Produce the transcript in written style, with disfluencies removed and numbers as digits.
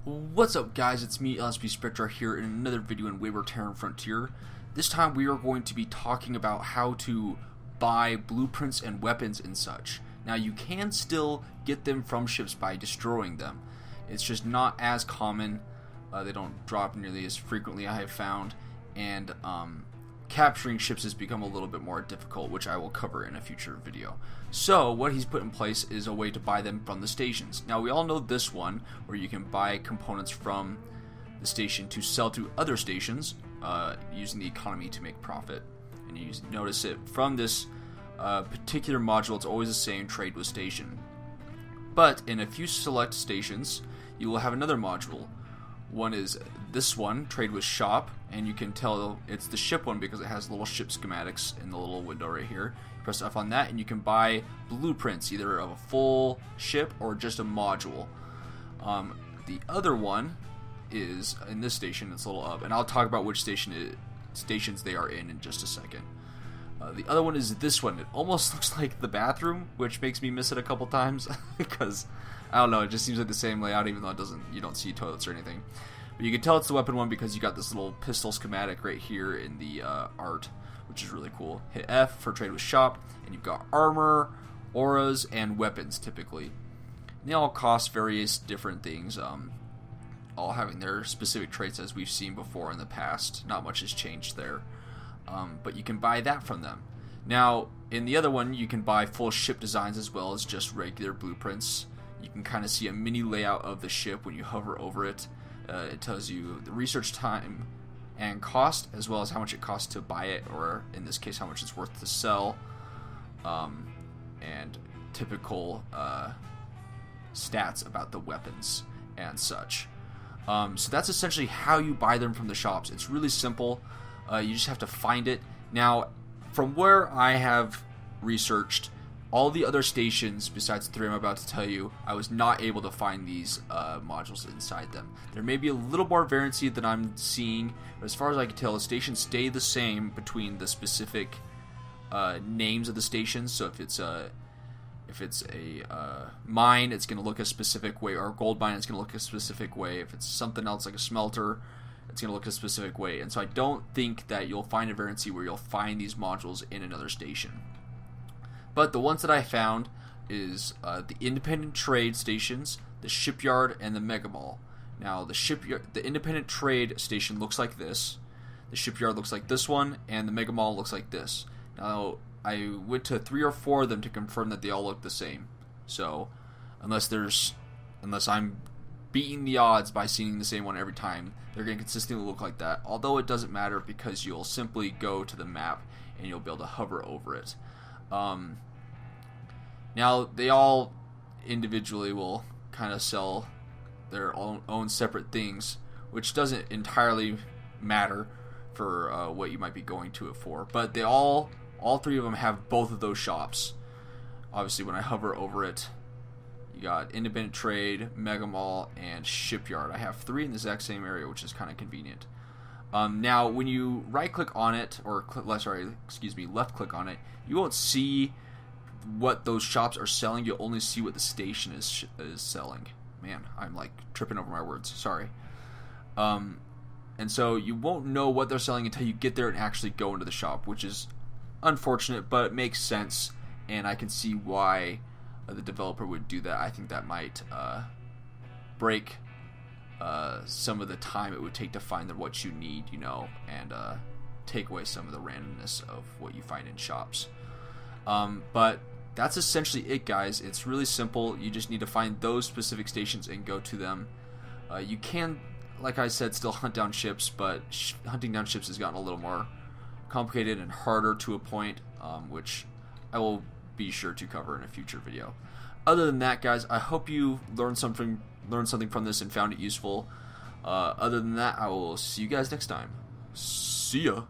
What's up, guys? It's me, Spectrar, here in another video in Wayward Terran Frontier. This time we are going to be talking about how to buy blueprints and weapons and such. Now, you can still get them from ships by destroying them. It's just not as common. They don't drop nearly as frequently, I have found. And capturing ships has become a little bit more difficult, which I will cover in a future video. So what he's put in place is a way to buy them from the stations. Now, we all know this one, where you can buy components from the station to sell to other stations using the economy to make profit. And you notice it from this particular module, it's always the same: trade with station. But in a few select stations, you will have another module. One is this one, trade with shop, and you can tell it's the ship one because it has little ship schematics in the little window right here. You press F on that and you can buy blueprints, either of a full ship or just a module. The other one is in this station. It's a little up, and I'll talk about which stations they are in just a second. The other one is this one. It almost looks like the bathroom, which makes me miss it a couple times because I don't know, it just seems like the same layout, even though it doesn't, you don't see toilets or anything. But you can tell it's the weapon one because you got this little pistol schematic right here in the art, which is really cool. Hit F for trade with shop, and you've got armor, auras, and weapons typically. And they all cost various different things, all having their specific traits as we've seen before in the past. Not much has changed there. But you can buy that from them. Now, in the other one, you can buy full ship designs as well as just regular blueprints. You can kind of see a mini layout of the ship when you hover over it. It tells you the research time and cost, as well as how much it costs to buy it, or in this case, how much it's worth to sell, and typical stats about the weapons and such. So that's essentially how you buy them from the shops. It's really simple. You just have to find it. Now, from where I have researched, all the other stations besides the three I'm about to tell you, I was not able to find these modules inside them. There may be a little more variancy than I'm seeing, but as far as I can tell, the stations stay the same between the specific names of the stations. So if it's a mine, it's going to look a specific way, or a gold mine, it's going to look a specific way. If it's something else like a smelter, it's going to look a specific way. And so I don't think that you'll find a variancy where you'll find these modules in another station. But the ones that I found is the independent trade stations, the shipyard, and the mega mall. Now, the independent trade station looks like this. The shipyard looks like this one, and the mega mall looks like this. Now, I went to 3 or 4 of them to confirm that they all look the same. So, unless I'm beating the odds by seeing the same one every time, they're going to consistently look like that. Although it doesn't matter because you'll simply go to the map and you'll be able to hover over it. Now, they all individually will kind of sell their own separate things, which doesn't entirely matter for what you might be going to it for. But they all 3 of them have both of those shops. Obviously, when I hover over it, you got independent trade, mega mall, and shipyard. I have 3 in the exact same area, which is kind of convenient. Now, when you right-click on it, or left-click on it, you won't see what those shops are selling. You'll only see what the station is selling. Man, I'm like tripping over my words. Sorry. And so you won't know what they're selling until you get there and actually go into the shop, which is unfortunate, but it makes sense, and I can see why the developer would do that. I think that might break some of the time it would take to find what you need, and take away some of the randomness of what you find in shops. But that's essentially it, guys. It's really simple. You just need to find those specific stations and go to them. You can, like I said, still hunt down ships, but hunting down ships has gotten a little more complicated and harder to a point, which I will be sure to cover in a future video. Other than that, guys, I hope you learned something from this and found it useful. Other than that, I will see you guys next time. See ya.